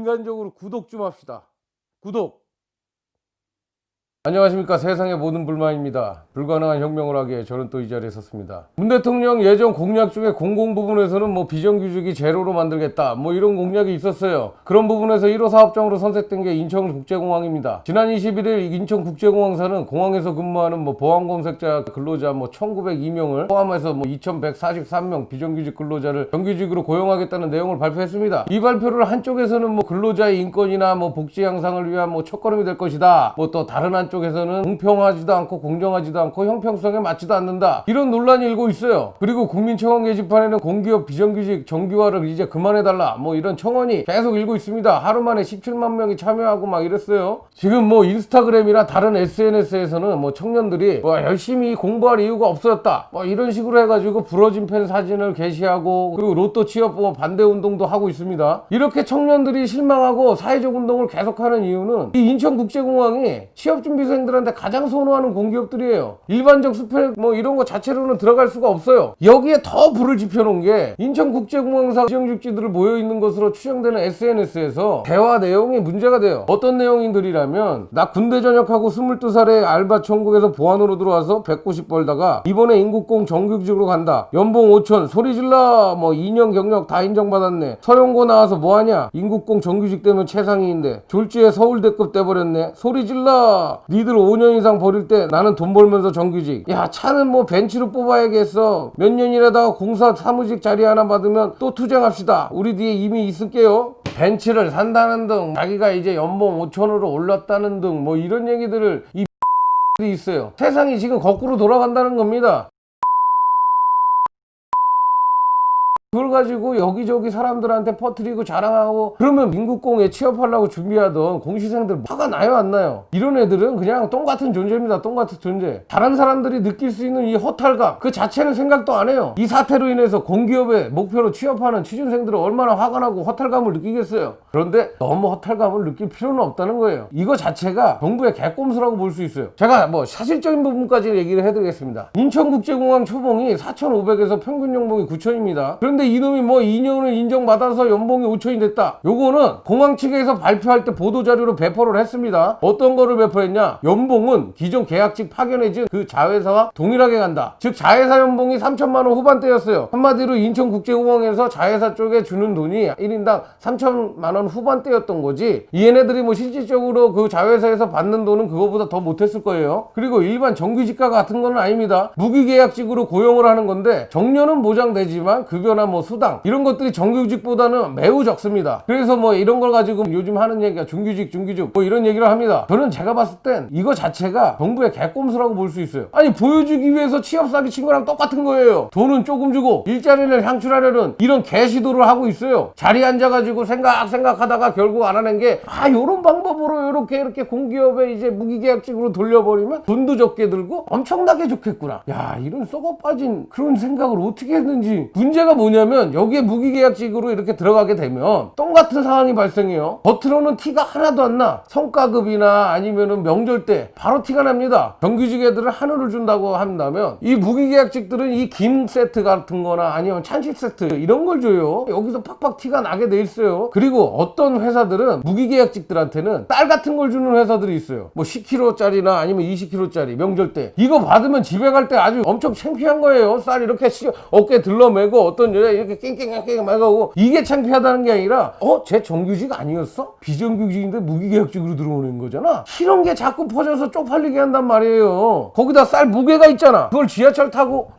인간적으로 구독 좀 합시다. 구독. 안녕하십니까. 세상의 모든 불만입니다. 불가능한 혁명을 하기에 저는 또 이 자리에 섰습니다. 문 대통령 예전 공약 중에 공공 부분에서는 뭐 비정규직이 제로로 만들겠다 뭐 이런 공약이 있었어요. 그런 부분에서 1호 사업장으로 선택된 게 인천국제공항입니다. 지난 21일 인천국제공항사는 공항에서 근무하는 뭐 보안검색자 근로자 뭐 1902명을 포함해서 뭐 2143명 비정규직 근로자를 정규직으로 고용하겠다는 내용을 발표했습니다. 이 발표를 한쪽에서는 뭐 근로자의 인권이나 뭐 복지 향상을 위한 뭐 첫걸음이 될 것이다. 뭐 또 다른 쪽에서는 공평하지도 않고 공정하지도 않고 형평성에 맞지도 않는다 이런 논란이 일고 있어요. 그리고 국민청원 게시판에는 공기업 비정규직 정규화를 이제 그만해달라 뭐 이런 청원이 계속 일고 있습니다. 하루 만에 17만 명이 참여하고 막 이랬어요. 지금 뭐 인스타그램이나 다른 SNS에서는 뭐 청년들이 뭐 열심히 공부할 이유가 없어졌다 뭐 이런 식으로 해가지고 부러진 펜 사진을 게시하고 그리고 로또 취업 뭐 반대 운동도 하고 있습니다. 이렇게 청년들이 실망하고 사회적 운동을 계속하는 이유는 이 인천국제공항이 취업 준비 생들한테 가장 선호하는 공기업들이에요. 일반적 스펙 뭐 이런 거 자체로는 들어갈 수가 없어요. 여기에 더 불을 지펴놓은 게 인천국제공항사 비정규직들을 모여있는 것으로 추정되는 SNS에서 대화 내용이 문제가 돼요. 어떤 내용인들이라면 나 군대 전역하고 22살에 알바 천국에서 보안으로 들어와서 190 벌다가 이번에 인국공 정규직으로 간다. 연봉 5천 소리질러 뭐 2년 경력 다 인정받았네. 서영고 나와서 뭐하냐. 인국공 정규직 되면 최상위인데 졸지에 서울대급 돼버렸네. 소리질러. 니들 5년 이상 버릴 때 나는 돈 벌면서 정규직. 야 차는 뭐 벤치로 뽑아야겠어. 몇 년이라다가 공사 사무직 자리 하나 받으면 또 투쟁합시다. 우리 뒤에 이미 있을게요. 벤치를 산다는 등 자기가 이제 연봉 5천으로 올랐다는 등 뭐 이런 얘기들을 이 있어요. 세상이 지금 거꾸로 돌아간다는 겁니다. 그걸 가지고 여기저기 사람들한테 퍼뜨리고 자랑하고 그러면 민국공에 취업하려고 준비하던 공시생들 화가 나요 안 나요? 이런 애들은 그냥 똥같은 존재입니다. 똥같은 존재. 다른 사람들이 느낄 수 있는 이 허탈감 그 자체는 생각도 안 해요. 이 사태로 인해서 공기업의 목표로 취업하는 취준생들은 얼마나 화가 나고 허탈감을 느끼겠어요. 그런데 너무 허탈감을 느낄 필요는 없다는 거예요. 이거 자체가 정부의 개꼼수라고 볼 수 있어요. 제가 뭐 사실적인 부분까지 얘기를 해드리겠습니다. 인천국제공항 초봉이 4,500에서 평균 연봉이 9,000입니다. 그런데 이놈이 뭐 2년을 인정받아서 연봉이 5천이 됐다. 요거는 공항 측에서 발표할 때 보도자료로 배포를 했습니다. 어떤 거를 배포했냐? 연봉은 기존 계약직 파견해진 그 자회사와 동일하게 간다. 즉 자회사 연봉이 3천만 원 후반대였어요. 한마디로 인천국제공항에서 자회사 쪽에 주는 돈이 1인당 3천만 원 후반대였던 거지. 얘네들이 뭐 실질적으로 그 자회사에서 받는 돈은 그거보다 더 못했을 거예요. 그리고 일반 정규직과 같은 건 아닙니다. 무기계약직으로 고용을 하는 건데 정년은 보장되지만 급여나 뭐 수당 이런 것들이 정규직보다는 매우 적습니다. 그래서 뭐 이런 걸 가지고 요즘 하는 얘기가 중규직 뭐 이런 얘기를 합니다. 저는 제가 봤을 땐 이거 자체가 정부의 개꼼수라고 볼 수 있어요. 아니 보여주기 위해서 취업 사기 친 거랑 똑같은 거예요. 돈은 조금 주고 일자리를 향출하려는 이런 개시도를 하고 있어요. 자리에 앉아가지고 생각하다가 결국 안 하는 게 요런 방법으로 이렇게 공기업에 이제 무기계약직으로 돌려버리면 돈도 적게 들고 엄청나게 좋겠구나. 야 이런 썩어 빠진 그런 생각을 어떻게 했는지. 문제가 뭐냐면 여기에 무기계약직으로 이렇게 들어가게 되면 똥같은 상황이 발생해요. 겉으로는 티가 하나도 안 나. 성과급이나 아니면은 명절 때 바로 티가 납니다. 정규직 애들은 한우를 준다고 한다면 이 무기계약직들은 이 김 세트 같은 거나 아니면 찬식 세트 이런 걸 줘요. 여기서 팍팍 티가 나게 돼 있어요. 그리고 어떤 회사들은 무기계약직들한테는 쌀 같은 걸 주는 회사들이 있어요. 뭐 10kg짜리나 아니면 20kg짜리 명절 때 이거 받으면 집에 갈 때 아주 엄청 창피한 거예요. 쌀 이렇게 어깨에 들러매고 어떤 여자 이렇게 깽깽깽깽 말고 이게 창피하다는 게 아니라 쟤 정규직 아니었어? 비정규직인데 무기계약직으로 들어오는 거잖아. 이런 게 자꾸 퍼져서 쪽팔리게 한단 말이에요. 거기다 쌀 무게가 있잖아. 그걸 지하철 타고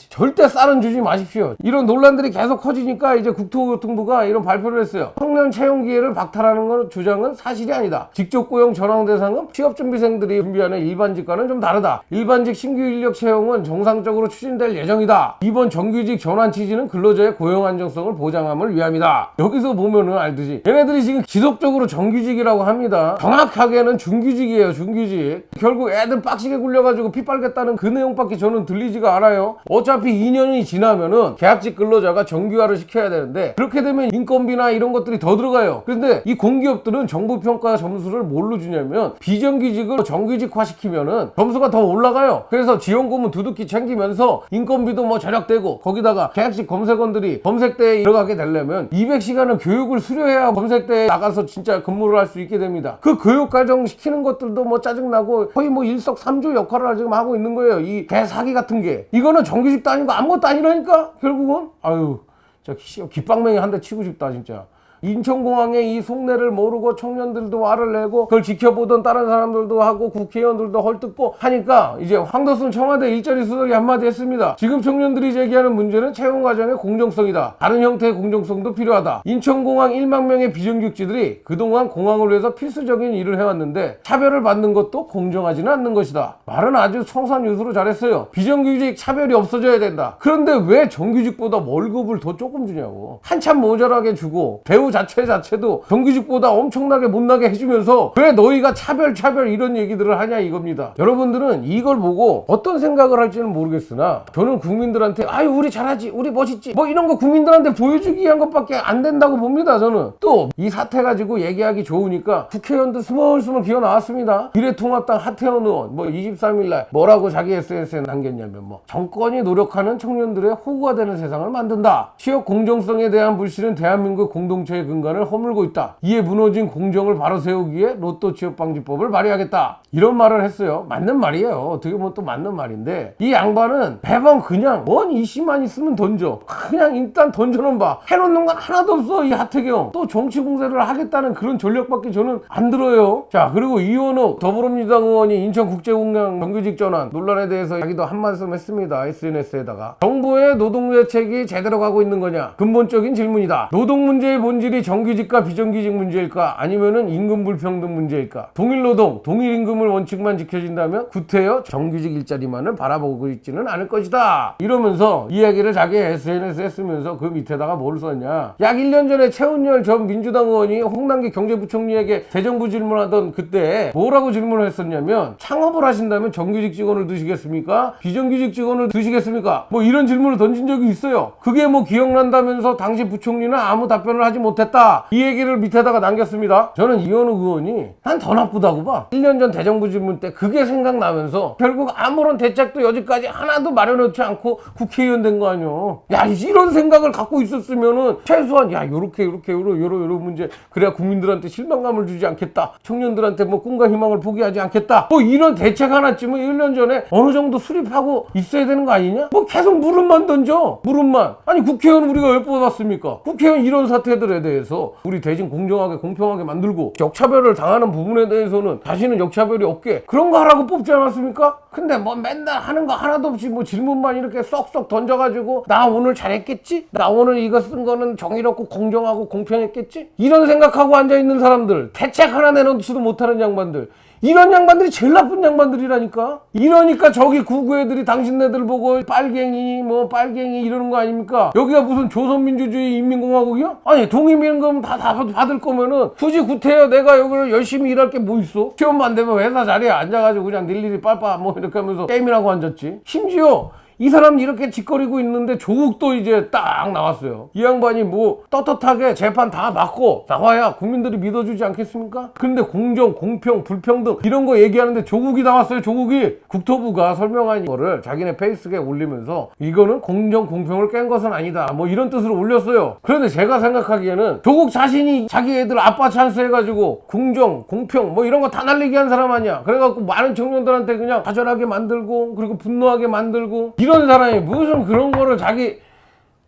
절대 쌀은 주지 마십시오. 이런 논란들이 계속 커지니까 이제 국토교통부가 이런 발표를 했어요. 청년 채용 기회를 박탈하는 건 주장은 사실이 아니다. 직접 고용 전환 대상은 취업준비생들이 준비하는 일반직과는 좀 다르다. 일반직 신규 인력 채용은 정상적으로 추진될 예정이다. 이번 정규직 전환 취지는 근로자의 고용 안정성을 보장함을 위함이다. 여기서 보면은 알듯이 얘네들이 지금 지속적으로 정규직이라고 합니다. 정확하게는 중규직이에요. 중규직. 결국 애들 빡시게 굴려가지고 피 빨겠다는 그 내용밖에 저는 들리지가 않아요. 어차피 2년이 지나면은 계약직 근로자가 정규화를 시켜야 되는데 그렇게 되면 인건비나 이런 것들이 더 들어가요. 그런데 이 공기업들은 정보평가 점수를 뭘로 주냐면 비정규직을 정규직화 시키면은 점수가 더 올라가요. 그래서 지원금은 두둑히 챙기면서 인건비도 뭐 절약되고 거기다가 계약직 검색 검색원들이 검색대에 들어가게 되려면 200시간을 교육을 수료해야 검색대에 나가서 진짜 근무를 할 수 있게 됩니다. 그 교육 과정 시키는 것들도 뭐 짜증나고 거의 뭐 일석삼조 역할을 지금 하고 있는 거예요. 이 개사기 같은 게. 이거는 정규직도 아니고 아무것도 아니라니까 결국은. 아유, 진짜 깃방맹이 한 대 치고 싶다 진짜. 인천공항의 이 속내를 모르고 청년들도 화를 내고 그걸 지켜보던 다른 사람들도 하고 국회의원들도 헐뜯고 하니까 이제 황도순 청와대 일자리 수석이 한마디 했습니다. 지금 청년들이 제기하는 문제는 채용 과정의 공정성이다. 다른 형태의 공정성도 필요하다. 인천공항 1만 명의 비정규직들이 그동안 공항을 위해서 필수적인 일을 해왔는데 차별을 받는 것도 공정하지는 않는 것이다. 말은 아주 청산유수로 잘했어요. 비정규직 차별이 없어져야 된다. 그런데 왜 정규직보다 월급을 더 조금 주냐고. 한참 모자라게 주고 배우 자체도 정규직보다 엄청나게 못나게 해주면서 왜 너희가 차별 이런 얘기들을 하냐 이겁니다. 여러분들은 이걸 보고 어떤 생각을 할지는 모르겠으나 저는 국민들한테 아유 우리 잘하지 우리 멋있지 뭐 이런 거 국민들한테 보여주기 위한 것밖에 안 된다고 봅니다. 저는 또 이 사태 가지고 얘기하기 좋으니까 국회의원들 스멀스멀 기어 나왔습니다. 미래통합당 하태원 의원 뭐 23일날 뭐라고 자기 SNS에 남겼냐면 뭐 정권이 노력하는 청년들의 호구가 되는 세상을 만든다. 취업 공정성에 대한 불신은 대한민국 공동체의 근간을 허물고 있다. 이에 무너진 공정을 바로 세우기 위해 로또 취업방지법을 발의하겠다. 이런 말을 했어요. 맞는 말이에요. 어떻게 보면 또 맞는 말인데 이 양반은 매번 그냥 뭔 이슈만 있으면 던져. 그냥 일단 던져놓은 봐. 해놓는 건 하나도 없어. 이 하태경. 또 정치 공세를 하겠다는 그런 전략밖에 저는 안 들어요. 자, 그리고 이원욱 더불어민주당 의원이 인천국제공항 정규직 전환 논란에 대해서 자기도 한 말씀 했습니다. SNS에다가. 정부의 노동대책이 제대로 가고 있는 거냐? 근본적인 질문이다. 노동 문제의 본질이 정규직과 비정규직 문제일까? 아니면은 임금 불평등 문제일까? 동일 노동, 동일 임금을 원칙만 지켜진다면 구태여 정규직 일자리만을 바라보고 있지는 않을 것이다. 이러면서 이야기를 자기 SNS에 쓰면서 그 밑에다가 뭘 썼냐? 약 1년 전에 최은열 전 민주당 의원이 홍남기 경제부총리에게 대정부 질문하던 그때 뭐라고 질문을 했었냐면 창업을 하신다면 정규직 직원을 두시겠습니까? 비정규직 직원을 두시겠습니까? 뭐 이런 질문을 던진 적이 있어요. 그게 뭐 기억난다면서 당시 부총리는 아무 답변을 하지 못했다. 이 얘기를 밑에다가 남겼습니다. 저는 이원욱 의원이 난 더 나쁘다고 봐. 1년 전 대정부 질문 때 그게 생각나면서 결국 아무런 대책도 여지까지 하나도 마련하지 않고 국회의원 된 거 아니야. 야, 이런 생각을 갖고 있었으면은 최소한 야 요렇게 요런 문제 그래야 국민들한테 실망감을 주지 않겠다. 청년들한테 뭐 꿈과 희망을 포기하지 않겠다. 뭐 이런 대책 하나쯤은 1년 전에 어느 정도 수립하고 있어야 되는 거 아니냐? 뭐 계속 물음만 던져. 물음만. 아니 국회의원 우리가 왜 뽑았습니까? 국회의원 이런 사태들에 대해서 우리 대신 공정하게 공평하게 만들고 역차별을 당하는 부분에 대해서는 다시는 역차별이 없게 그런 거 하라고 뽑지 않았습니까? 근데 뭐 맨날 하는 거 하나도 없이 뭐 질문만 이렇게 쏙쏙 던져가지고 나 오늘 잘했겠지? 나 오늘 이거 쓴 거는 정의롭고 공정하고 공평했겠지? 이런 생각하고 앉아있는 사람들, 대책 하나 내놓지도 못하는 양반들, 이런 양반들이 제일 나쁜 양반들이라니까. 이러니까 저기 구구 애들이 당신네들 보고 빨갱이 이러는 거 아닙니까? 여기가 무슨 조선민주주의 인민공화국이야? 아니 동의임금 다 받을 거면은 굳이 구태여 내가 여기를 열심히 일할 게 뭐 있어? 시험만 되면 회사 자리에 앉아가지고 그냥 일일이 빨빨 뭐 이렇게 하면서 게임이라고 앉았지. 심지어 이 사람 이렇게 짓거리고 있는데 조국도 이제 딱 나왔어요. 이 양반이 뭐 떳떳하게 재판 다 받고 나와야 국민들이 믿어주지 않겠습니까? 근데 공정, 공평, 불평등 이런 거 얘기하는데 조국이 나왔어요. 조국이. 국토부가 설명한 거를 자기네 페이스북에 올리면서 이거는 공정, 공평을 깬 것은 아니다. 뭐 이런 뜻으로 올렸어요. 그런데 제가 생각하기에는 조국 자신이 자기 애들 아빠 찬스 해가지고 공정, 공평 뭐 이런 거 다 날리게 한 사람 아니야. 그래갖고 많은 청년들한테 그냥 좌절하게 만들고 그리고 분노하게 만들고 이런 사람이 무슨 그런 거를 자기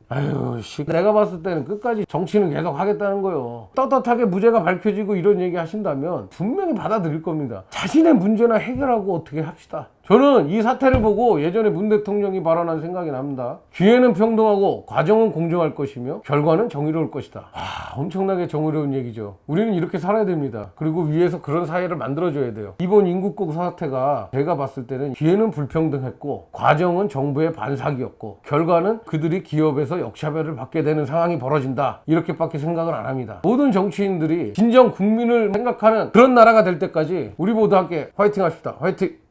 아유 씨 내가 봤을 때는 끝까지 정치는 계속 하겠다는 거예요. 떳떳하게 무죄가 밝혀지고 이런 얘기 하신다면 분명히 받아들일 겁니다. 자신의 문제나 해결하고 어떻게 합시다. 저는 이 사태를 보고 예전에 문 대통령이 발언한 생각이 납니다. 기회는 평등하고 과정은 공정할 것이며 결과는 정의로울 것이다. 엄청나게 정의로운 얘기죠. 우리는 이렇게 살아야 됩니다. 그리고 위에서 그런 사회를 만들어줘야 돼요. 이번 인국곡 사태가 제가 봤을 때는 기회는 불평등했고 과정은 정부의 반사기였고 결과는 그들이 기업에서 역차별을 받게 되는 상황이 벌어진다. 이렇게밖에 생각을 안 합니다. 모든 정치인들이 진정 국민을 생각하는 그런 나라가 될 때까지 우리 모두 함께 화이팅 합시다. 화이팅!